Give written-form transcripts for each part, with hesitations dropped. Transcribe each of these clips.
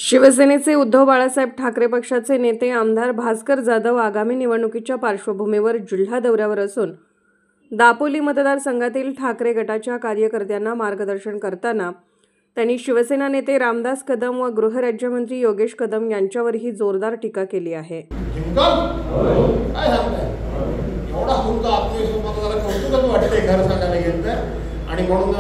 शिवसेनेचे उद्धव बाळासाहेब ठाकरे पक्षाचे नेते आमदार भास्कर जाधव आगामी निवडणुकीच्या पार्श्वभूमीवर जिल्हा दौऱ्यावर असून दापोली मतदारसंघातील ठाकरे गटाच्या कार्यकर्त्यांना मार्गदर्शन करताना त्यांनी शिवसेना नेते रामदास कदम व गृहराज्यमंत्री योगेश कदम यांच्यावरही जोरदार टीका केली आहे. आणि म्हणून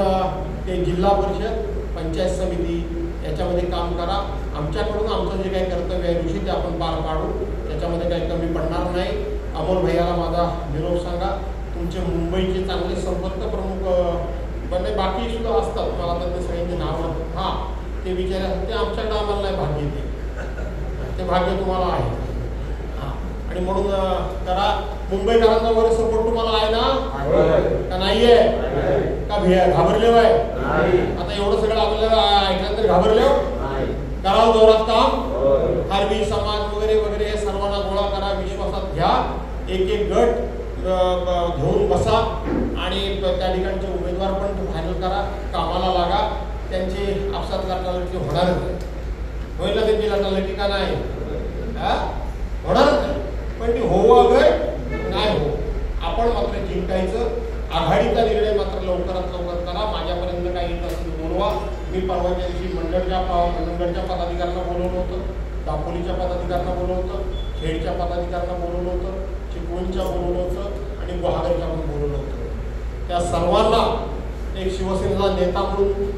ते जिल्हा परिषद पंचायत समिती याच्यामध्ये काम करा. आमच्याकडून आमचं जे काही कर्तव्य आहे विषय ते आपण पार पाडू. त्याच्यामध्ये काही कमी पडणार नाही. अमोल भैयाला माझा निरोप सांगा. तुमचे मुंबईचे चांगले संपर्क प्रमुख म्हणजे बाकी सुद्धा असतात, मला तर ते सगळ्यांची नावं हां ते विचारायचं ते आमच्याकडे आम्हाला नाही भाग्य ते भाग्य तुम्हाला आहे. हां आणि म्हणून करा. मुंबईकरांचा वगैरे सपोर्ट तुम्हाला आहे ना का नाही आहे का घाबरले आहे? आता एवढं सगळं आपल्याला ऐकल्यानंतर घाबरले करावं जोरात काम. खारवी समाज वगैरे वगैरे हे सर्वांना गोळा करा, विश्वासात घ्या, एक एक गट घेऊन बसा आणि त्या ठिकाणचे उमेदवार पण फायनल करा. कामाला लागा. त्यांची आपसात लाटालटी होणारच नाही. होईल ना त्यांची लाटालटी का नाही? होणारच नाही. पण ती होऊ अगं नाही हो. आपण मात्र जिंकायचं. आघाडीचा निर्णय मात्र लवकरात लवकर करा. माझ्यापर्यंत काही येत असेल बोलवा. मी परवाच्या दिवशी मंडळच्या पदाधिकाऱ्यांना बोलवलं होतं, दापोलीच्या पदाधिकाऱ्यांना बोलवलं होतं, खेडच्या पदाधिकाऱ्यांना बोलवलं होतं, चिपळूणच्या बोलवलं होतं आणि गुहागरच्या पण बोलवलं होतं. त्या सर्वांना एक शिवसेनेचा नेता म्हणून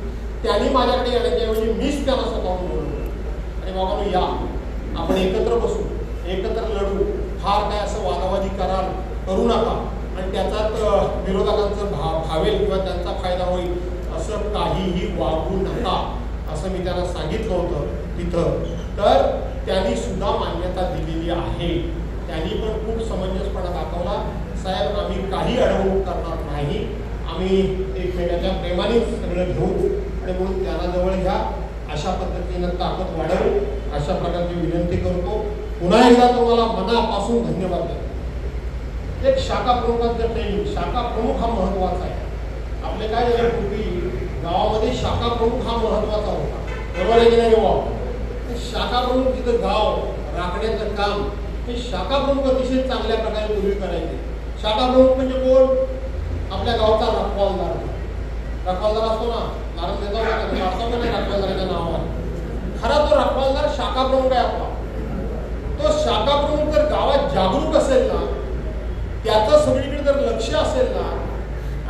त्यांनी माझ्याकडे येण्याच्याऐवजी मीच त्यांना स्वतःहून बोलवलं आणि बाबांनो या आपण एकत्र बसू, एकत्र लढू. फार काय असं वादावादी करू नका आणि त्याच्यात विरोधकांचं भावेल किंवा त्यांचा फायदा होईल असं काहीही वागू नका असं मी त्यांना सांगितलं होतं तिथं. तर त्यांनी सुद्धा मान्यता दिलेली आहे. त्यांनी पण खूप समंजसपणा दाखवला. साहेब आम्ही काही अडवणूक करणार नाही, आम्ही एकमेकांच्या प्रेमाने सगळं घेऊ आणि म्हणून त्यांना जवळ घ्या. अशा पद्धतीनं ताकद वाढवू अशा प्रकारची विनंती करतो. पुन्हा एकदा तुम्हाला मनापासून धन्यवाद देतो. एक शाखा प्रमुखांचं ट्रेनिंग, शाखा प्रमुख हा महत्वाचा आहे. आपले काय झालं पूर्वी गावामध्ये शाखा प्रमुख हा महत्वाचा होता, बरोबर आहे की नाही? शाखा प्रमुख तिथं गाव राखण्याचं काम हे शाखा प्रमुख अतिशय चांगल्या प्रकारे पूर्वी करायचे. शाखा प्रमुख म्हणजे कोण? आपल्या गावचा रखवालदार. रखवालदार असतो ना, नारायण देता असतो का नाही रखवालदाराच्या नावावर? खरा तो रखवालदार शाखा प्रमुख आहे आपला. तो शाखा प्रमुख जर गावात जागरूक असेल ना, त्याचं सगळीकडे जर लक्ष असेल ना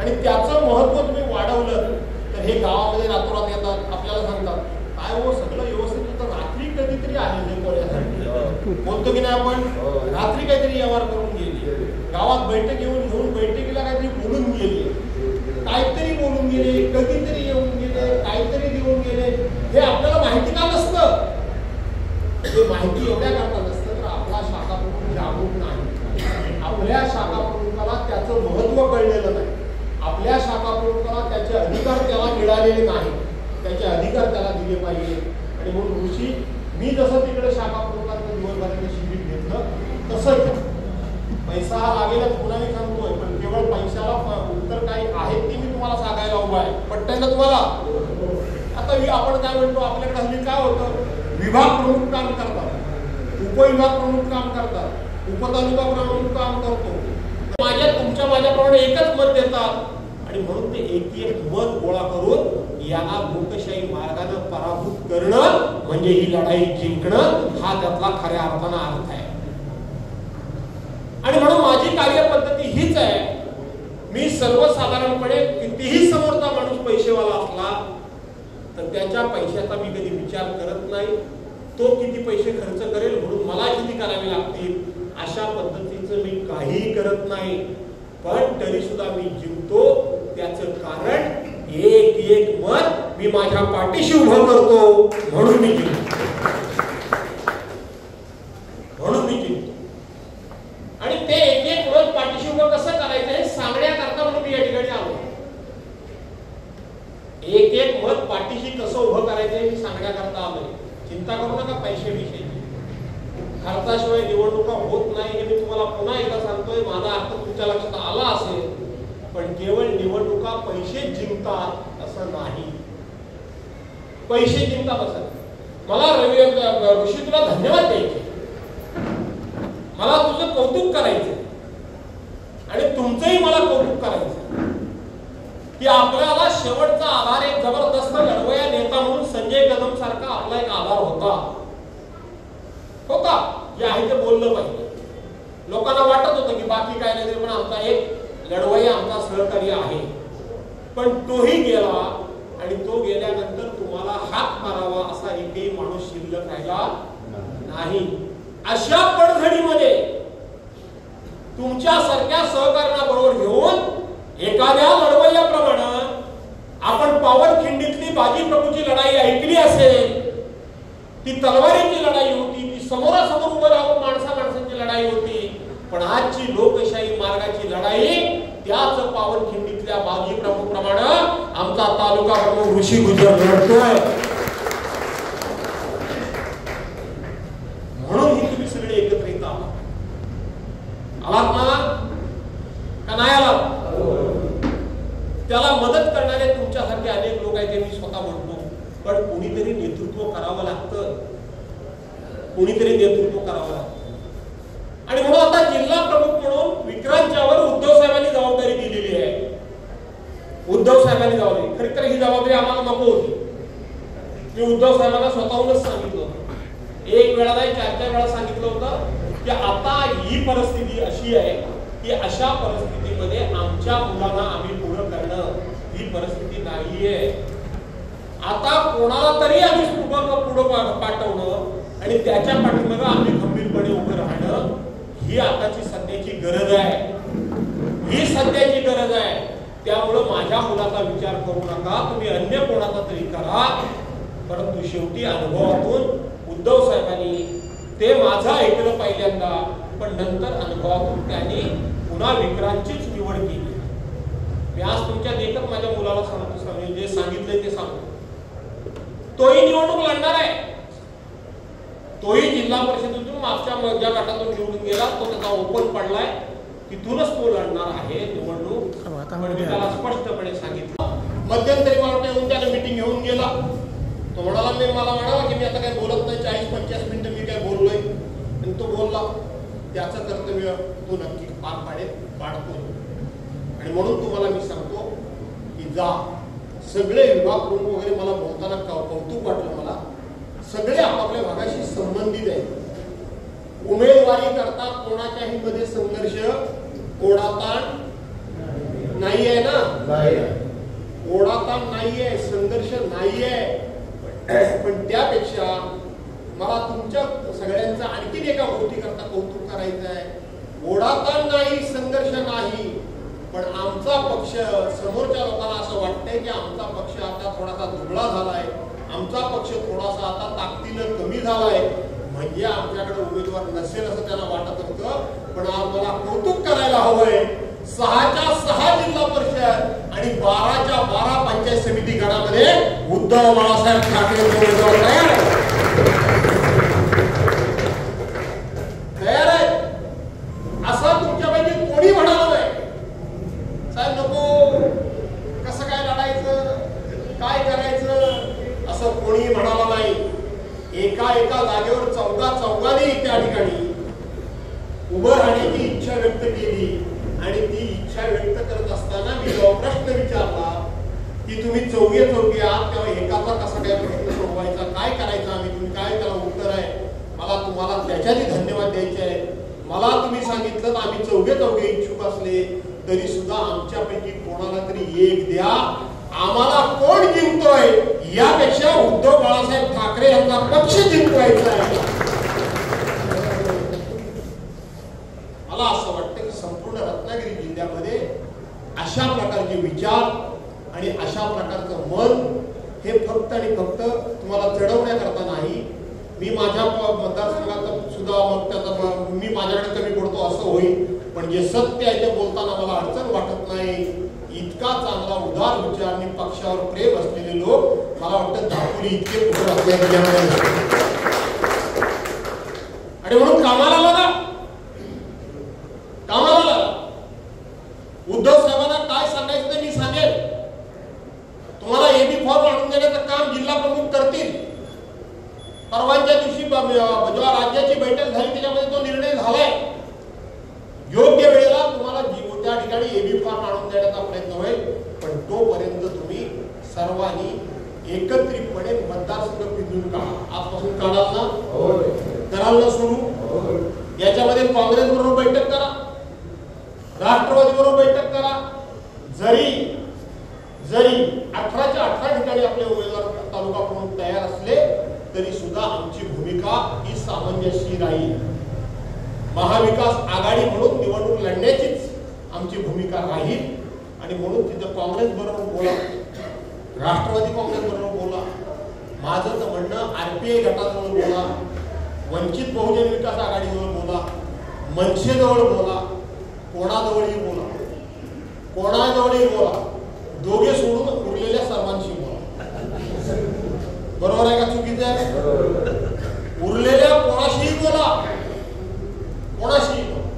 आणि त्याचं महत्त्व तुम्ही वाढवलं तर हे गावामध्ये रातोरात येतात, आपल्याला सांगतात काय हो सगळं व्यवस्थित होतं, रात्री कधीतरी आले जे कोणासाठी बोलतो की नाही आपण, रात्री काहीतरी व्यवहार करून गेले, गावात बैठक घेऊन बैठकीला काहीतरी बोलून गेले, काहीतरी बोलून गेले, कधीतरी येऊन गेले, काहीतरी देऊन गेले. हे आपल्याला माहिती का नसतं? हे माहिती एवढ्या करता नसतं तर आपला शाखा प्रमुख जागरूक नाही. आपल्या शाखा प्रमुखाला त्याचं महत्त्व कळलेलं नाही. आपल्या शाखा प्रमुखाला त्याचे अधिकार त्याला मिळालेले नाही. त्याचे अधिकार त्याला दिले पाहिजे. आणि म्हणून ऋषी मी जसं तिकडे शाखा प्रमुखांचं दिवसभराचं शिबिर घेतलं तसं घ्या. पैसा हा लागेलच पुन्हा मी सांगतोय, पण केवळ पैशाला उत्तर काही आहेत ते मी तुम्हाला सांगायला उभा आहे. पटतंय ना तुम्हाला? आता आपण काय म्हणतो आपल्याकडे हल्ली काय होतं, विभाग प्रमुख काम करतात, उपविभाग प्रमुख काम करतात, उपतालुका प्रमुख काम करतो. माझ्याप्रमाणे एकच मत देतात आणि म्हणून ते एक मत गोळा करून याला लोकशाही मार्गाने पराभूत करणं म्हणजे ही लढाई जिंकणं हा त्यातला खऱ्या अर्थानं अर्थ आहे. आणि म्हणून माझी कार्यपद्धती हीच आहे. मी सर्वसाधारणपणे कितीही समोरचा माणूस पैसेवाला असला तर त्याच्या पैशाचा मी कधी विचार करत नाही. तो किती पैसे खर्च करेल म्हणून मला किती करावे लागतील अशा पद्धतीचं मी काहीही करत नाही. पण तरी सुद्धा मी जिंकतो. त्याचं कारण एक एक मत मी माझ्या पाठीशी उभं करतो म्हणून मी जिंकतो. आणि ते एक एक मत पाठीशी उभं कसं करायचं हे सांगण्याकरता म्हणून मी या ठिकाणी आलो. एक एक मत पाठीशी कसं उभं करायचं हे मी सांगण्याकरता आलोय. चिंता करू नका पैशाविषयी. खर्चाशिवाय निवडणुका होत नाही हे मी तुम्हाला पुन्हा एकदा सांगतोय. माझा अर्थ तुमच्या लक्षात आला असेल, पण केवळ निवडणुका पैसे जिंकतात असं नाही. पैसे जिंकतात असं मला रवी ऋषी तुला धन्यवाद द्यायचे, मला तुझं कौतुक करायचं आणि तुमचंही मला कौतुक करायचं की आपल्याला शेवटचा आधार एक जबरदस्त लढवया नेता म्हणून संजय कदम सारखा आपला एक आधार होता जे आहे ते बोललं पाहिजे. लोकांना वाटत होतं की बाकी काय नाही पण आमचा एक लढवया आमचा सहकारी आहे, पण तोही गेला आणि तो गेल्यानंतर तुम्हाला हात मारावा असा एकही माणूस शिल्लक राहिला नाही. अशा पडझडीमध्ये तुमच्यासारख्या सहकार्याबरोबर घेऊन एखाद्या लढवय्याप्रमाणे आपण पावनखिंडीतली बाजी प्रभूची लढाई ऐकली असेल, ती तलवारीची लढाई होती, ती समोरासमोर उभं राहून माणसांची लढाई होती, पण आजची लोकशाही मार्गाची लढाई त्याच पावनखिंडीतल्या बाजी प्रभू प्रमाणे आमचा तालुका प्रमुख ऋषी गुजर लढतोय. म्हणून ही तुम्ही सगळे एकत्रित आलात ना का नाही आलात? त्याला मदत करणारे तुमच्यासारखे अनेक लोक आहेत ते मी स्वतः म्हणतो, पण कोणीतरी नेतृत्व करावं लागतं, कोणीतरी नेतृत्व करावं लागतं. आणि म्हणून आता जिल्हा प्रमुख म्हणून विक्रांतच्यावर उद्धव साहेबांनी जबाबदारी दिलेली आहे. उद्धव साहेबांनी जबाबदारी, खरी तर ही जबाबदारी आम्हाला नको होती. मी उद्धव साहेबांना स्वतःहूनच सांगितलं होतं, एक वेळा नाही 4-4 वेळा सांगितलं होतं की आता ही परिस्थिती अशी आहे की अशा परिस्थितीमध्ये आमच्या मुलांना आम्ही पुढं करणं ही परिस्थिती नाहीये. आता कोणाला तरी आम्ही पुढं पाठवणं आणि त्याच्या पाठीमागे आम्ही खंबीरपणे उभं राहणं ही आताची सध्याची गरज आहे, ही सध्याची गरज आहे. त्यामुळं माझ्या मुलाचा विचार करू नका, तुम्ही अन्य कोणाचा तरी करा, परंतु शेवटी अनुभवातून उद्धव साहेबांनी ते माझं ऐकलं पहिल्यांदा, पण नंतर अनुभवातून त्यांनी पुन्हा विक्रांतचीच निवड केली. मी आज तुमच्या देखत माझ्या मुलाला सांगतो, जे सांगितलंय ते सांगतो. तोही निवडणूक लढणार आहे, तोही जिल्हा परिषदेतून मागच्या ज्या गटातून निवडून गेला तो त्याचा ओपन पडलाय, तिथूनच तो लढणार आहे निवडणूक. पण मी त्याला स्पष्टपणे सांगितलं. मध्यंतरी मला येऊन त्याला मीटिंग घेऊन गेला, तो म्हणाला मला म्हणाला की मी आता काय बोलत नाही, 40-50 मिनिटं मी काय बोललोय, आणि तो बोलला. त्याचं कर्तव्य तो नक्की पाडतो. आणि म्हणून तुम्हाला मी सांगतो की जा, सगळे विभाग प्रमुख वगैरे मला बोलताना कौतुक वाटलं. मला सगळे आपापल्या भागाशी संबंधित आहेत. उमेदवारी करता कोणाच्याही मध्ये संघर्ष ओढाताण नाही आहे ना, ओढाताण नाही आहे, संघर्ष नाही आहे. पण त्यापेक्षा मला तुमच्या सगळ्यांचा आणखीन एका गोष्टीकरता कौतुक करायचं आहे. ओढाताण नाही, संघर्ष नाही, पण आमचा पक्ष, समोरच्या लोकांना असं वाटतंय की आमचा पक्ष आता थोडासा दुबळा झालाय, आमचा पक्ष थोडासा आता ताकदीनं कमी झालाय, म्हणजे आमच्याकडे उमेदवार नसेल असं त्यांना वाटत होतं. पण आज मला कौतुक करायला हवंय, 6च्या 6 जिल्हा परिषद आणि 12च्या 12 पंचायत समिती गणामध्ये उद्धव बाळासाहेब ठाकरे उमेदवार तयार आहे. असं तुमच्यापैकी कोणी म्हणालं नाही साहेब नको, कसं काय लढायचं, काय करायचं, असं कोणी म्हणालं नाही. एका जागेवर चौघांनी त्या ठिकाणी उभं राहण्याची इच्छा व्यक्त केली. आणि ती इच्छा व्यक्त करत असताना मी जो प्रश्न विचारला की तुम्ही चौघे आहात, तेव्हा एकाचा कसा काय प्रश्न सोडवायचा, काय करायचं आम्ही, तुम्ही काय त्याला उत्तर आहे, मला तुम्हाला त्याच्याही धन्यवाद द्यायचे आहे. मला तुम्ही सांगितलं आम्ही चौघे इच्छुक असले तरी सुद्धा आमच्यापैकी कोणाला तरी एक द्या, आम्हाला कोण जिंकतोय यापेक्षा उद्धव बाळासाहेब ठाकरे यांचा पक्ष जिंकवायचा आहे. मला असं वाटतं की संपूर्ण रत्नागिरी जिल्ह्यामध्ये अशा प्रकारचे विचार आणि अशा प्रकारचं मन हे फक्त आणि फक्त तुम्हाला चढवण्याकरता नाही. मी माझ्या मतदारसंघात सुद्धा मग त्याचा मी माझ्याकडे कमी पडतो असं होईल, पण जे सत्य आहे ते बोलताना मला अडचण वाटत नाही. इतका चांगला उदार विचार आणि पक्षावर प्रेम असलेले लोक मला वाटतं दापोली इतके कुठे असल्याने आणि म्हणून कामाला लागा. उद्धव साहेबांना काय सांगायचं ते मी सांगेल. तुम्हाला एबी फॉर्म आणून देण्याचं काम जिल्हा प्रमुख करतील. परवानच्या दिवशी जेव्हा राज्याची बैठक झाली त्याच्यामध्ये तो निर्णय झालाय. योग्य वेळेला तुम्हाला त्या ठिकाणी एबी फॉर्म आणून देण्याचा प्रयत्न होईल. पण तोपर्यंत तुम्ही सर्वांनी एकत्रितपणे मतदारसंघ पिंजून काढा. आजपासून काढाल ना? कराल ना सुरू? याच्यामध्ये काँग्रेस बरोबर बैठक करा, राष्ट्रवादी बरोबर बैठक करा. जरी 18च्या 18 ठिकाणी आपले उमेदवार तालुका प्रमुख तयार असले तरी सुद्धा आमची भूमिका ही सामंजस्य राहील. महाविकास आघाडी म्हणून निवडणूक लढण्याचीच आमची भूमिका राहील. आणि म्हणून तिथं काँग्रेस बरोबर बोला, राष्ट्रवादी काँग्रेस बरोबर बोला, माझं तर म्हणणं आरपीआय गटाजवळ बोला, वंचित बहुजन विकास आघाडीजवळ बोला, मनसेजवळ बोला, कोणाजवळही बोला, कोणाजवळही बोला, दोघे सोडून उरलेल्या सर्वांशी बोला. बरोबर आहे का चुकीचं आहे? उरलेल्या कोणाशीही बोला, कोणाशीही बोला,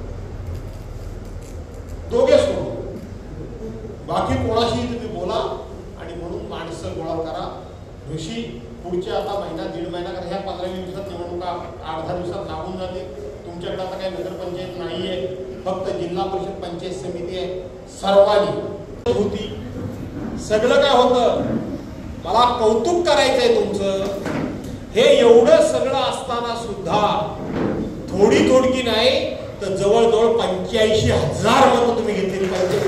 दोघे सोडून, बाकी कोणाशीही तुम्ही बोला. आणि म्हणून माणसं गोळा करा. ऋषी पुढच्या आता महिना दीड महिना करा. ह्या 15-20 दिवसात निवडणुका 8-10 दिवसात लागून जाते. तुमच्याकडे आता काही नगरपंचायत नाही आहे, फक्त जिल्हा परिषद पंचायत समिती आहे. सर्वांनी होती सगळं काय होतं. मला कौतुक करायचंय तुमचं. हे एवढं सगळं असताना सुद्धा थोडकी नाही तर जवळजवळ 85,000 मतं तुम्ही घेतलेली पाहिजे.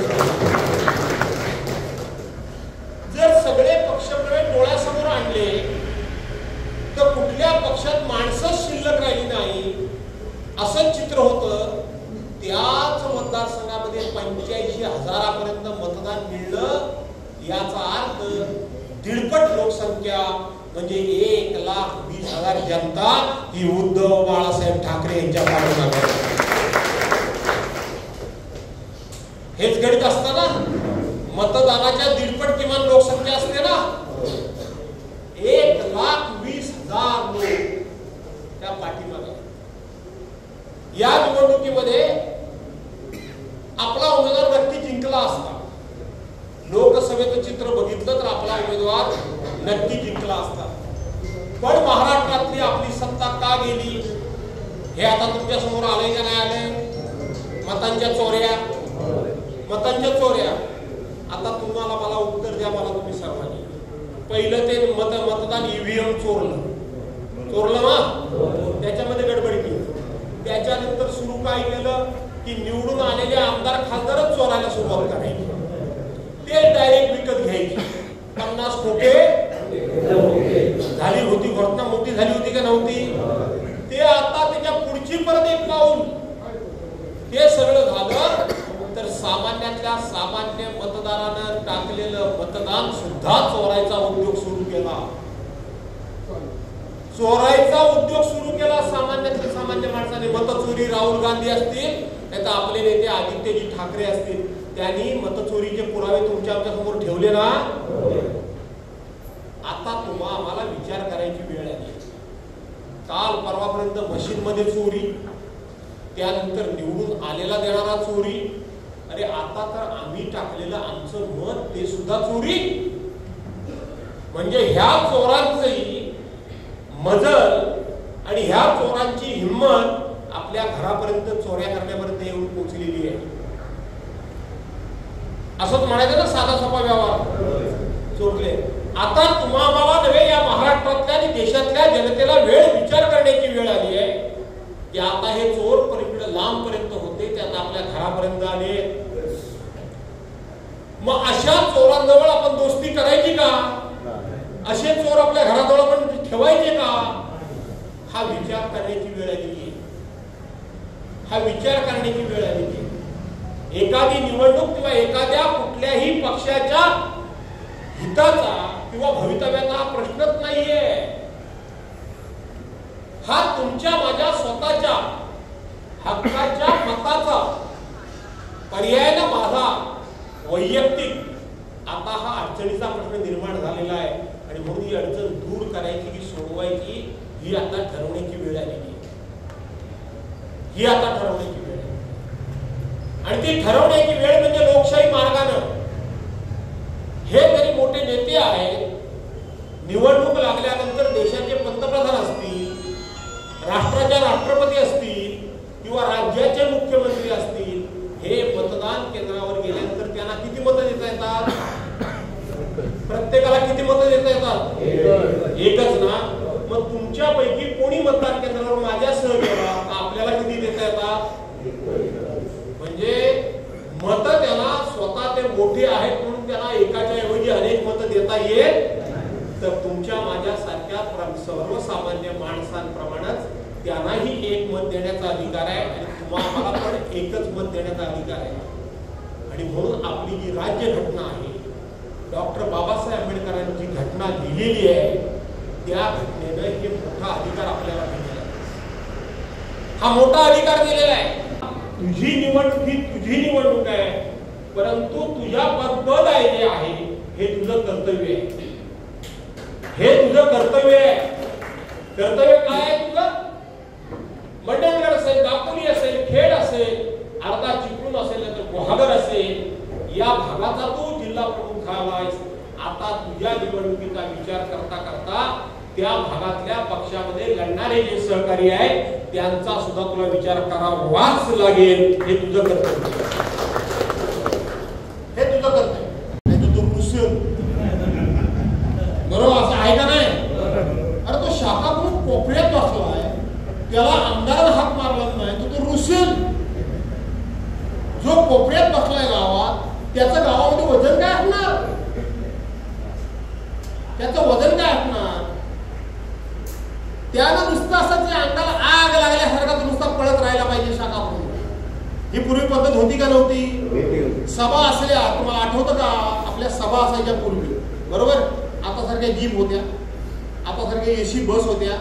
जर सगळे पक्षप्रवेश डोळ्यासमोर आणले तर कुठल्या पक्षात माणसं शिल्लक राहिली नाही असं चित्र होतं. त्याच मतदारसंघामध्ये 85,000पर्यंत मतदान मिळलं. याचा अर्थ दीडपट लोकसंख्या म्हणजे 1,20,000 जनता ही उद्धव बाळासाहेब ठाकरे यांच्या पाठीमागे. हेच गणित असतं ना. मतदानाच्या दीडपट किमान लोकसंख्या असते ना. 1,20,000 लोक त्या पाठीमागे. या निवडणुकीमध्ये आपला उमेदवार नक्की जिंकला असता. लोकसभेचं चित्र बघितलं तर आपला उमेदवार नक्की जिंकला असता. पण महाराष्ट्रातली आपली सत्ता का गेली हे आता तुमच्या समोर आलंय का नाही आलंय? मतांच्या चोऱ्या. आता तुम्हाला मला उत्तर द्या. मला तुम्ही सर्वांनी पहिलं ते मतदान ईव्हीएम चोरलं ना. त्याच्यामध्ये गडबडी केली. त्याच्यानंतर सुरू काय केलं की निवडून आलेले आमदार खासदारच चोरायला सुरुवात करायची. ते डायरेक्ट विकत घ्यायचे. 50 खोके झाली होती. घटना मोठी झाली होती का नव्हती? ते आता त्याच्या पुढची परत एक पाऊल. ते सगळं झालं तर सामान्यातल्या सामान्य मतदारानं टाकलेलं मतदान सुद्धा चोरायचा उद्योग सुरू केला. सामान्यातल्या सामान्य माणसाने. मतचोरी राहुल गांधी असतील नाही तर आपले नेते आदित्यजी ठाकरे असतील, त्यांनी मतचोरीचे पुरावे तुमच्या आमच्या समोर ठेवले ना. आता आम्हाला विचार करायची वेळ आली. काल परवापर्यंत मशीन मध्ये चोरी, त्यानंतर निवडून आलेला देणारा चोरी. अरे आता तर आम्ही टाकलेलं आमचं मत ते सुद्धा चोरी. म्हणजे ह्या चोरांचंही मजल आणि ह्या चोरांची हिंमत आपल्या घरापर्यंत चोऱ्या करण्यापर्यंत येऊन पोहोचलेली आहे. असंच म्हणायचं ना, साधा सोपा व्यवहार चोरले. आता तुम्हाला नव्हे, या महाराष्ट्रातल्या आणि देशातल्या जनतेला विचार करण्याची वेळ आली आहे की आता हे चोर पलीकडे लांबपर्यंत होते, त्यांना आपल्या घरापर्यंत आले. मग अशा चोरांजवळ आपण दोस्ती करायची का? असे चोर आपल्या घराजवळ आपण ठेवायचे का? हा विचार करण्याची वेळ आलेली आहे. एखादी निवडणूक किंवा एखाद्या कुठल्याही पक्षाच्या हिताचा किंवा भवितव्याचा हा प्रश्नच नाहीये. हा तुमच्या माझ्या स्वतःच्या हक्काच्या मताचा, पर्यायाने माझा वैयक्तिक आता हा अडचणीचा प्रश्न निर्माण झालेला आहे. आणि म्हणून ही अडचण दूर करायची की सोडवायची ही आता ठरवण्याची वेळ आलेली आहे. आणि ती ठरवण्याची वेळ म्हणजे लोकशाही मार्गानं. हे तरी मोठे नेते आहेत, निवडणूक लागल्यानंतर देशाचे पंतप्रधान असतील, एकच ना? मग तुमच्यापैकी कोणी मतदान केंद्रावर माझ्यासह गेला? आपल्याला किती देता येतात? म्हणजे मत त्याला स्वतः ते मोठे आहेत म्हणून त्याला एकाच्या ऐवजी अनेक मत देता येत, तर तुमच्या माझ्यासारख्या सर्वसामान्य माणसांप्रमाणेच त्यांनाही एक मत देण्याचा अधिकार आहे आणि तुम्हाला पण एकच मत देण्याचा अधिकार आहे. आणि म्हणून आपली जी राज्यघटना आहे, डॉक्टर बाबासाहेब आंबेडकरांनी जी घटना लिहिलेली आहे, त्या घटनेनं हे मोठा अधिकार आपल्याला दिलेला आहे. हा मोठा अधिकार दिलेला आहे. तुझी निवडणूक ही तुझी निवडणूक आहे, परंतु तुझ्या पद आहे जे आहे हे तुझं कर्तव्य आहे. हे तुझं कर्तव्य आहे. कर्तव्य काय आहे तुझं? मंडणगड असेल, दापोली असेल, खेड असेल, अर्धा चिपळूण असेल, तर गुहागर असेल, या भागाचा तू जिल्हा प्रमुख झालायस. आता तुझ्या निवडणुकीचा विचार करता करता त्या भागातल्या पक्षामध्ये लढणारे जे सहकारी आहेत त्यांचा सुद्धा तुला विचार करावाच लागेल. हे तुझं कर्तव्य, हे तुझं कर्तव्य. नाही तर तो रुसेल, बरोबर असं आहे का नाही? अरे तो शाखा म्हणून कोपऱ्यात बसलाय, त्याला आमदारानं हाक मारला नाही तर तो रुसेल. जो कोपऱ्यात बसलाय गावात, त्याचं गावामध्ये वजन काय असणार? त्याचं वजन काय असणार? त्यानं नुसतं असं ते अंगाला आग लागल्यासारखा नुसता पळत राहायला पाहिजे शाखा म्हणून. ही पूर्वी पद्धत होती का नव्हती? सभा असल्या, तुम्हाला आठवतं का? आपल्या सभा असायच्या पूर्वी, बरोबर? आता सारख्या जीप होत्या, आता सारख्या एसी बस होत्या.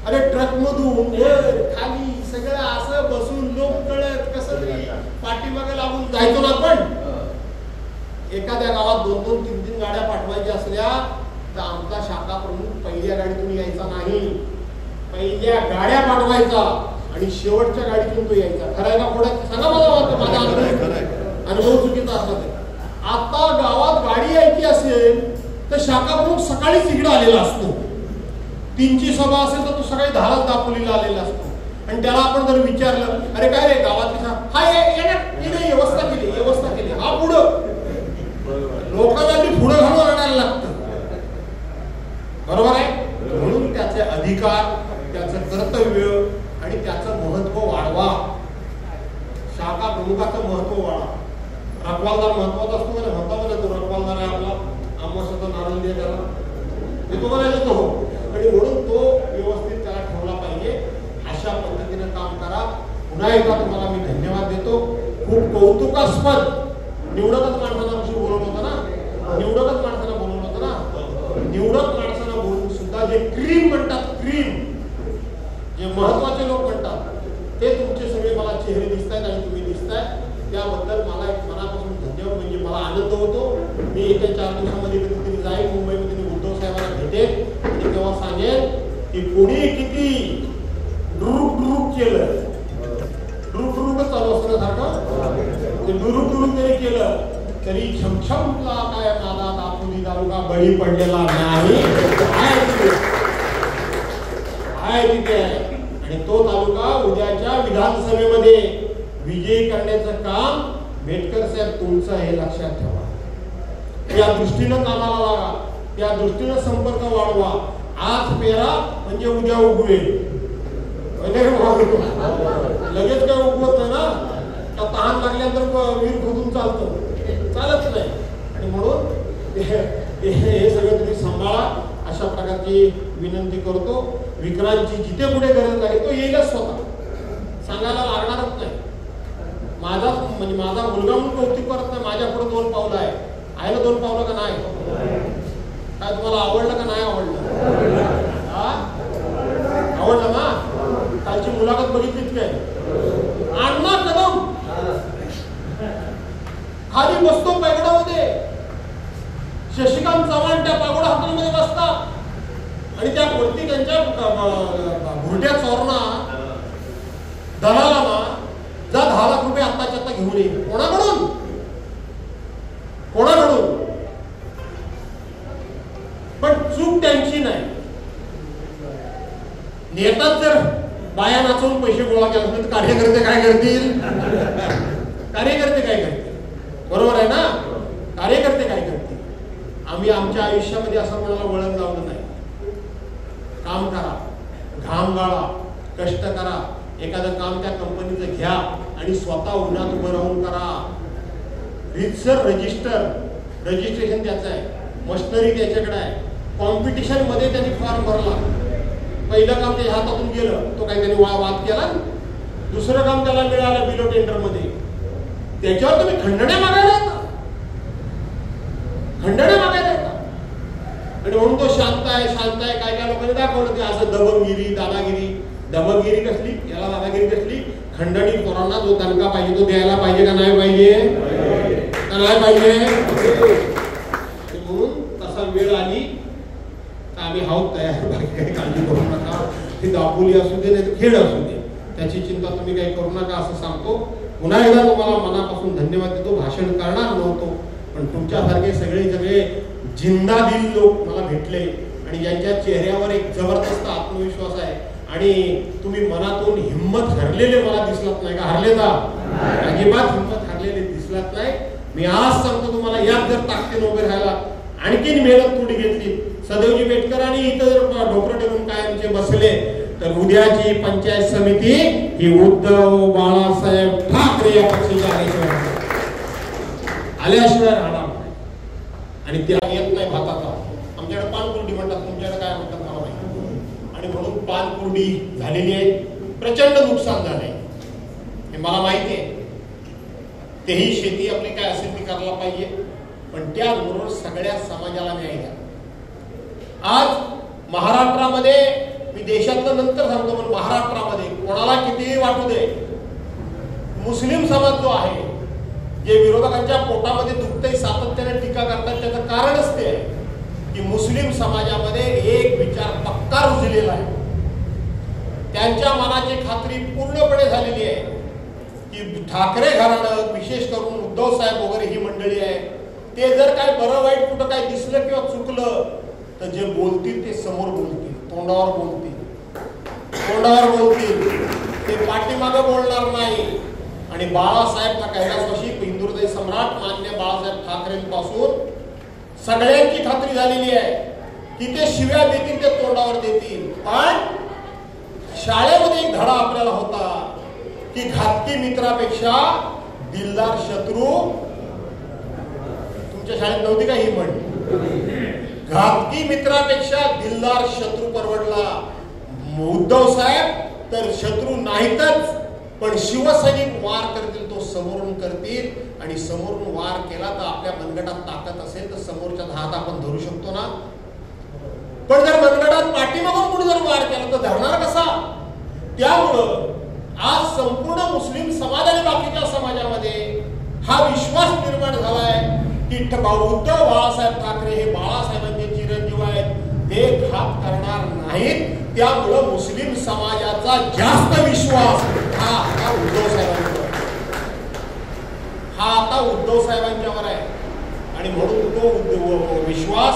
अरे ट्रक मधून वर खाली सगळं असं बसून लोक कळत कसं तरी पाठीमागे लागून जायचो ना आपण. एखाद्या गावात 2-2, 3-3 गाड्या पाठवायच्या असल्या तर आमचा शाखा प्रमुख पहिल्या गाडीतून यायचा नाही, पहिल्या गाड्या पाठवायचा आणि शेवटच्या गाडीतून तो यायचा. खरं आहे का खोटं? सांगा मला, माझा अनुभव चुकीचा असला तर. आता गावात गाडी यायची असेल तर शाखा प्रमुख सकाळीच इकडे आलेला असतो. 3ची सभा असेल तर तो सकाळी 10ला दापोलीला आलेला असतो. आणि त्याला आपण जर विचारलं, अरे काय रे गावातली हा ये व्यवस्था केली, हा पुढं लोकांना पुढं घालून आणायला लागतं, बरोबर आहे? म्हणून त्याचे अधिकार, त्याचं कर्तव्य आणि त्याचं महत्व वाढवा. शाखा प्रमुखाचं महत्व वाढवा. रखवालदार महत्वाचा असतो का? म्हणता मला तो रखवालदार आहे आपला, आम्हाला नारळ दे त्याला, हे तो म्हणायला तो. आणि म्हणून तो व्यवस्थित त्याला ठेवला पाहिजे. अशा पद्धतीने काम करा. पुन्हा एकदा तुम्हाला मी धन्यवाद देतो. खूप कौतुकास्पद निवडकच माणसांना बोलवलं होतं ना, निवडक माणसांना बोलून सुद्धा जे क्रीम म्हणतात, क्रीम जे महत्वाचे लोक म्हणतात, ते तुमचे सगळे मला चेहरे दिसत आहेत आणि तुम्ही दिसताय. त्याबद्दल मला एक मनापासून धन्यवाद. म्हणजे मला आनंद होतो. मी येत्या 4 दिवसामध्ये कधीतरी जाईन मुंबईमध्ये, उद्धव साहेबांना भेटेन आणि तेव्हा सांगेन की कोणी किती डुरुक केलं, डुरुकच चालू असतं सारखं, ते डुरुक जरी केलं तरी छमछमला काय माझा दापोली तालुका बळी पडलेला नाही, आहे तिथे. आणि तो तालुका उद्याच्या विधानसभेमध्ये विजयी करण्याचं काम बेटकर साहेब तुमचं, हे लक्षात ठेवा. त्या दृष्टीनं कामाला लागा, त्या दृष्टीनं संपर्क वाढवा. आज पेरा म्हणजे उद्या उगवेल. लगेच काय उगवत नाही ना, का तहान लागल्यानंतर वीर खोदून चालत नाही. आणि म्हणून हे सगळं तुम्ही सांभाळा, अशा प्रकारची विनंती करतो. विक्रांतची जिथे कुठे गरज आहे तो येईलच, स्वतः सांगायला लागणारच नाही. माझा मुलगा म्हणून कौतुक करत नाही. माझ्या पुढे 2 पावलं आहे. आईला 2 पावलं का नाही? काय तुम्हाला आवडलं का नाही आवडलं? आवडलं ना? कालची मुलाखत बघितलीच काय? अण्णा कदम खाली बसतो पैगडामध्ये, शशिकांत चव्हाण त्या पागोडा हॉटेलमध्ये बसतात आणि त्या वरती त्यांच्या भुरट्या चोरणा दलालांना जा 10 लाख रुपये आत्ताच्या आत्ता घेऊन येईल. कोणाकडून? पण चूक त्यांची नाही. नेताच जर बाया नाचवून पैसे गोळा केला तर कार्यकर्ते काय करतील? बरोबर आहे ना? कार्यकर्ते काय करतील? आम्ही आमच्या आयुष्यामध्ये असं कोणाला वळण लावलं नाही. काम करा, घाम गाळा, कष्ट करा, एखादं काम त्या कंपनीचं घ्या आणि स्वतः उन्हात उभं राहून करा. रितसर रजिस्ट्रेशन त्याचं आहे, मशिनरी त्याच्याकडे आहे. कॉम्पिटिशन मध्ये त्यांनी फॉर्म भरला. पहिलं काम त्याच्या हातातून गेलं, तो काही त्यांनी वाद केला. दुसरं काम त्याला मिळालं बिलो टेंडर मध्ये. त्याच्यावर तुम्ही खंडण्या मागायला येता, खंडण्या मागायला येता. आणि म्हणून तो शांत आहे काय काय लोकांनी दाखवलं ते असं दबंगिरी कसली, याला दादागिरी कसली. खंडणी पोरांना जो दणका पाहिजे तो द्यायला पाहिजे का नाही पाहिजे, का नाही पाहिजे. म्हणून तसा वेळ आली तर आम्ही आहोत तयार, बाकी काही काळजी करू नका. ती दापोली असू दे नाही तर खेड असू दे, त्याची चिंता तुम्ही काही करू नका असं सांगतो. पुन्हा एकदा तुम्हाला मनापासून धन्यवाद देतो. भाषण करणार नव्हतो पण तुमच्यासारखे सगळे जिंदादिल लोक मला भेटले आणि ज्यांच्या चेहऱ्यावर एक जबरदस्त आत्मविश्वास आहे आणि तुम्ही मनातून हिंमत हरलेले मला दिसलात नाही का. हरले का? अजिबात हिंमत हरलेले दिसलात नाही. मी आज सांगतो तुम्हाला, यात जर ताकदीने उभे राहायला आणखीन मेहनत थोडी घेतली, सदैवजी बेटकरांनी इथं जर डोकं टेकून कायमचे बसले तर उद्याची पंचायत समिती ही उद्धव बाळासाहेब ठाकरे या पक्षाची आल्याशिवाय राहणार नाही. आणि त्या येत नाही भाताचा. आमच्याकडे पानकुर्डी म्हणतात, तुमच्याकडे काय म्हणतात मला माहिती. आणि म्हणून पानकुर्डी झालेली आहे, प्रचंड नुकसान झालंय हे मला माहिती आहे. तेही शेती आपली काय असेल ती करायला पाहिजे, पण त्याचबरोबर सगळ्या समाजाला न्याय द्या. आज महाराष्ट्रामध्ये, मी देशातलं नंतर सांगतो, पण महाराष्ट्रामध्ये कोणाला कितीही वाटू दे, मुस्लिम समाज जो आहे, जे विरोधकांच्या पोटामध्ये दुखतंय, सातत्याने टीका करतात, त्याचं कारणच ते आहे की मुस्लिम समाजामध्ये एक विचार पक्का रुजलेला आहे. त्यांच्या मनाची खात्री पूर्णपणे झालेली आहे की ठाकरे घराणं, विशेष करून उद्धव साहेब वगैरे ही मंडळी आहे, ते जर काय बरं वाईट कुठं काय दिसलं किंवा चुकलं तर जे बोलतील ते समोर बोलतील, तोंडावर बोलतील, ते पाठीमागं बोलणार नाही. आणि बाळासाहेब कैलासवासी हिंदुहृदय सम्राट मान्य बाळासाहेब ठाकरेंपासून सगळ्यांची खात्री झालेली आहे की ते शिव्या देतील, ते तोंडावर देतील. पण शाळेमध्ये एक धडा आपल्याला होता की घातकी मित्रापेक्षा दिलदार शत्रू, तुमच्या शाळेत नव्हती का ही म्हण? घातकी मित्रापेक्षा दिलदार शत्रू परवडला. उद्धव साहेब तर शत्रू नाहीतच, पण शिवसैनिक वार करतील तो समोरून करतील. आणि समोरून वार केला तर आपल्या मनगटात ताकद असेल तर समोरच्या हात आपण धरू शकतो ना. पण जर मनगटात पाठीमागून कोणी जर वार केला तर धरणार कसा? त्यामुळं आज संपूर्ण मुस्लिम समाज आणि बाकीच्या समाजामध्ये हा विश्वास निर्माण झालाय की उद्धव बाळासाहेब ठाकरे हे बाळासाहेबांचे चिरंजीव आहेत, ते घात करणार नाहीत. त्यामुळं मुस्लिम समाजाचा जास्त विश्वास हा आता उद्धव साहेबांच्यावर आहे. आणि म्हणून तो विश्वास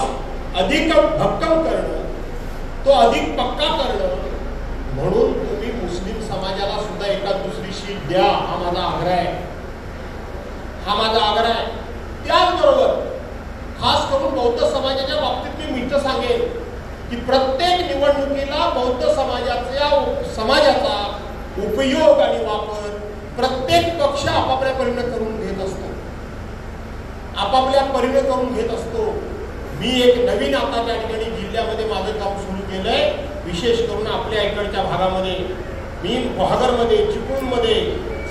अधिक भक्कम करणं, तो अधिक पक्का करणं, म्हणून तुम्ही मुस्लिम समाजाला सुद्धा एका दुसरी शीट द्या, हा माझा आग्रह आहे. त्याचबरोबर खास करून बौद्ध समाजाच्या बाबतीत मी इथं सांगेन की प्रत्येक निवडणुकीला बौद्ध समाजाचा उपयोग आणि वापर प्रत्येक पक्ष आपापल्या परीने करून घेत असतो. मी एक नवीन आता त्या ठिकाणी जिल्ह्यामध्ये माझं काम सुरू केलंय, विशेष करून आपल्या इकडच्या भागामध्ये. मी बहादरमध्ये, चिपळूणमध्ये,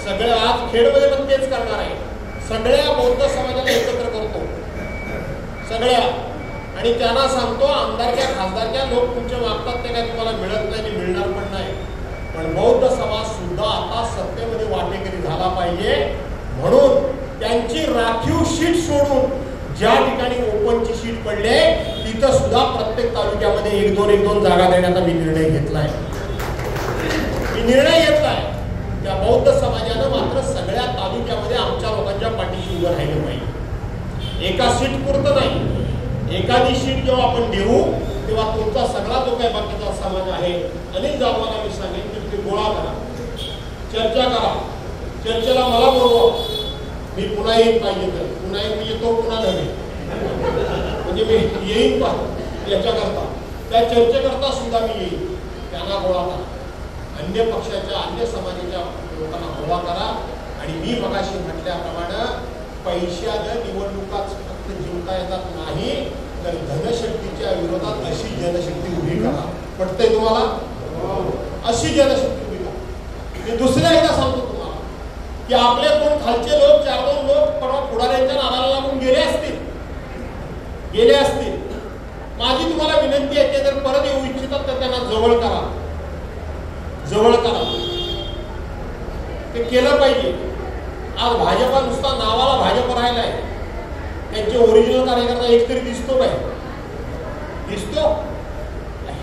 सगळ्या आज खेडमध्ये पण तेच करणार आहे. सगळ्या बौद्ध समाजाला एकत्र करतो, सगळ्या. आणि त्यांना सांगतो, आमदारच्या खासदारच्या लोक तुमचे मागतात ते काय तुम्हाला मिळत नाही, मिळणार पण नाही. पण बौद्ध समाज सुद्धा आता सत्तेमध्ये वाटेकरी झाला पाहिजे. म्हणून त्यांची राखीव शीट सोडून ज्या ठिकाणी ओपनची शीट पडले तिथं सुद्धा प्रत्येक तालुक्यामध्ये एक दोन जागा देण्याचा मी निर्णय घेतलाय. त्या बौद्ध समाजानं मात्र सगळ्या तालुक्यामध्ये आमच्या लोकांच्या पाठीशी उभं राहिलं पाहिजे. एका सीट पुरतं नाही, एखादी शीट जेव्हा आपण देऊ तेव्हा तुमचा सगळा जो काही बाकीचा समाज आहे, अनेक गावांना मी सांगेन की तुम्ही गोळा करा, चर्चा करा. चर्चेला मला बोलवा, मी पुन्हा येईन पाहिजे तर. पुन्हा येतो, पुन्हा नव्हे म्हणजे मी येईन याच्याकरता. त्या चर्चेकरता सुद्धा मी येईल. त्यांना गोळा करा, अन्य पक्षाच्या अन्य समाजाच्या लोकांना गोळा करा. आणि मी मगाशी म्हटल्याप्रमाणे पैशानं निवडणुकाच फक्त जिंकता येतात नाही, तर धनशक्तीच्या विरोधात अशी जनशक्ती उभी करा. पटतंय तुम्हाला? अशी जनशक्ती उभी करा. मी दुसऱ्या एकदा सांगतो तुम्हाला की आपले कोण खालचे लोक 4-2 लोक परवा पुढाऱ्यांच्या नादाला लागून गेले असतील. माझी तुम्हाला विनंती आहे की जर परत येऊ इच्छितात तर त्यांना जवळ करा. ते केलं पाहिजे. आज भाजपा नुसता नावाला भाजप राहिलाय. त्यांचे ओरिजिनल कार्यकर्ता एक तरी दिसतो काय? दिसतो?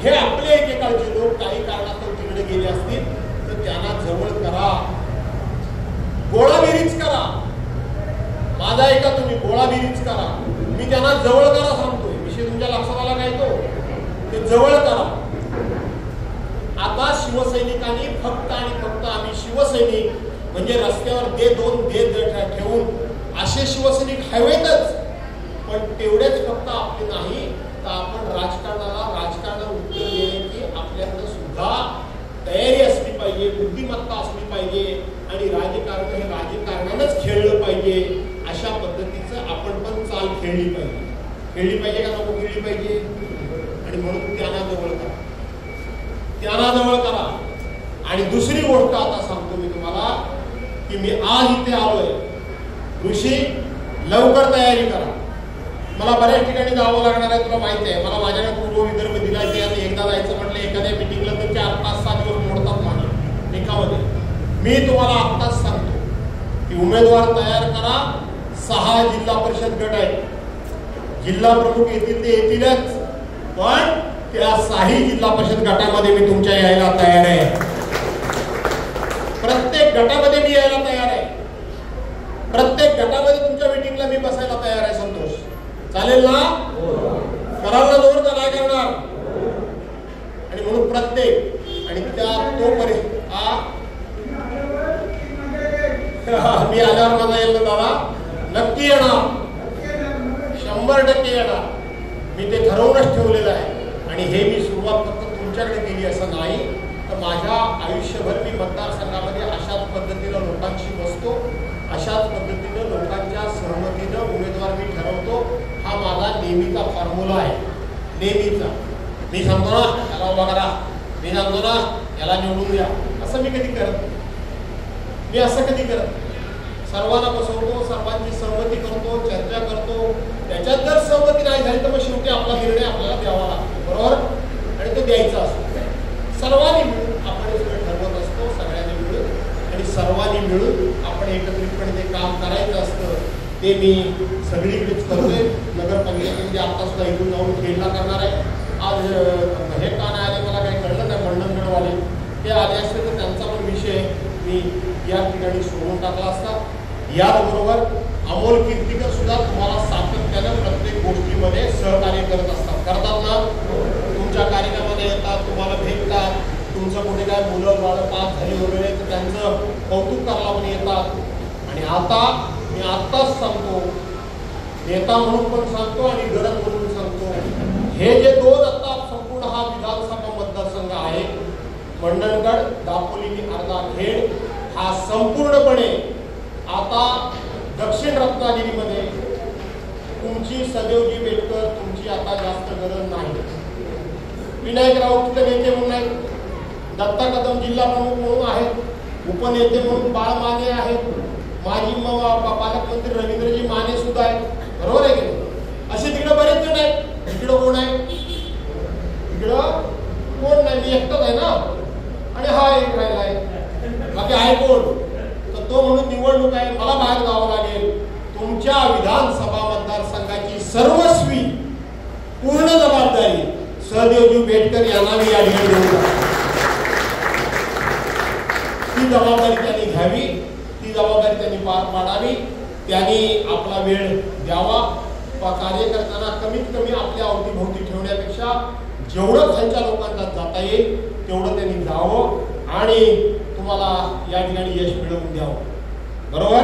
हे आपले एकेकाळचे लोक काही कारणास्तव तिकडे गेले असतील तर त्यांना जवळ करा, गोळाबेरीज करा. माझा ऐका तुम्ही, गोळाबेरीज करा. मी त्यांना जवळ करा सांगतोय. विषय तुमच्या लक्षात आला काय? ते जवळ करा. आता शिवसैनिकांनी फक्त आणि फक्त आम्ही शिवसैनिक म्हणजे रस्त्यावर दे ठेवून असे शिवसैनिक हवेतच, पण तेवढेच फक्त आपले नाही तर आपण राजकारणाला उत्तर देण्याची आपल्याकडे सुद्धा तयारी असली पाहिजे, बुद्धिमत्ता असली पाहिजे. आणि राजकारण हे राजकारणानंच खेळलं पाहिजे. अशा पद्धतीचं आपण पण चाल खेळली पाहिजे का नको खेळली पाहिजे? आणि म्हणून त्यांना जवळ करा. आणि दुसरी गोष्ट आता सांगतो मी तुम्हाला की मी आज इथे आलोय. ऋषी लवकर तयारी करा. मला बऱ्याच ठिकाणी जावं लागणार आहे, तुला माहिती आहे. मला माझ्याकडे पूर्व विदर्भ दिलाय. आणि एकदा जायचं म्हटलं एखाद्या मिटिंगला तर 4-5-6 दिवस मोडतात माझे एकामध्ये. मी तुम्हाला आत्ताच सांगतो की उमेदवार तयार करा. 6 जिल्हा परिषद गट आहेत. जिल्हा प्रमुख येतील ते येतीलच, पण त्या 6 जिल्हा परिषद गटामध्ये मी तुमच्या यायला तयार आहे. प्रत्येक गटामध्ये मी यायला तयार आहे. प्रत्येक गटामध्ये तुमच्या मीटिंगला मी बसायला तयार आहे. संतोष, चालेल ना? कराल ना? जोर का नाही करणार? आणि म्हणून प्रत्येक आणि त्या तोपर्यंत मी आल्यावर माझा येईल ना दादा, नक्की येणार, 100% येणार. मी ते ठरवूनच ठेवलेलं आहे. आणि हे मी सुरुवात फक्त तुमच्याकडे केली असं नाही, तर माझ्या आयुष्यभर मी मतदारसंघामध्ये अशाच पद्धतीनं लोकांशी बसतो, अशाच पद्धतीनं लोकांच्या सहमतीनं उमेदवार मी ठरवतो. हा माझा नेहमीचा फॉर्म्युला आहे, नेहमीचा. मी सांगतो ना याला उभा करा, मी सांगतो ना याला निवडून द्या, असं मी कधी करत. सर्वांना बसवतो, सर्वांची सहमती करतो, चर्चा करतो. त्याच्यात जर सहमती नाही झाली तर मग शेवटी आपला निर्णय आपल्याला द्यावा लागतो, बरोबर? आणि तो द्यायचा असतो. सर्वांनी मिळून आपण हे सगळं ठरवत असतो, सगळ्यांनी मिळून. आणि सर्वांनी मिळून आपण एकत्रितपणे ते काम करायचं असतं. ते मी सगळीकडेच करतोय. नगरपंचायतीमध्ये आता सुद्धा इथून जाऊन खेळला करणार आहे. आज हे का नाही आले मला काही कळलं नाही. मंडणगडवाले ते आले असते तर त्यांचा पण विषय मी या ठिकाणी सोडून टाकला असता. याचबरोबर अमोल कीर्तिकर सुद्धा तुम्हाला सातत्यानं प्रत्येक गोष्टीमध्ये सहकार्य करतात ना. तुमच्या कार्यक्रमामध्ये येतात, तुम्हाला भेटतात. तुमचं कुठे काय मुलं बाळं पास झाली वगैरे तर त्यांचं कौतुक करायला पण येतात. आणि आता मी आत्ताच सांगतो, नेता म्हणून पण सांगतो आणि गरज म्हणून सांगतो, हे जे 2 आता संपूर्ण हा विधानसभा मतदारसंघ आहे, मंडणगड, दापोली, अर्धाखेड, हा संपूर्णपणे आता दक्षिण रत्नागिरीमध्ये तुमची सदैवजी बेटकर तुमची आता जास्त गरज नाही. विनायक राऊत तिथे नेते म्हणून आहेत, दत्ता कदम जिल्हा प्रमुख म्हणून आहेत, उपनेते म्हणून बाळ माने आहेत, माजी पालकमंत्री रवींद्रजी माने सुद्धा आहेत, बरोबर आहे की? असे तिकडे बरेच जण आहेत. इकडं कोण आहे? इकडं कोण नाही, मी एकटाच आहे ना. आणि हा एक राहिला आहे, बाकी आहे कोण? तर तो म्हणून निवडणूक आहे, मला बाहेर जावं लागेल. तुमच्या विधानसभा मतदारसंघाची सर्वस्वी पूर्ण जबाबदारी सहदेवजी बेटकर यांना मी या ठिकाणी देऊ. ती जबाबदारी त्यांनी घ्यावी, ती जबाबदारी त्यांनी पार पाडावी. त्यांनी आपला वेळ द्यावा. कार्यकर्त्यांना कमीत कमी आपल्या अवतीभोवती ठेवण्यापेक्षा जेवढं खालच्या लोकांना जाता येईल तेवढं त्यांनी जावं आणि तुम्हाला या ठिकाणी यश मिळवून द्यावं, बरोबर?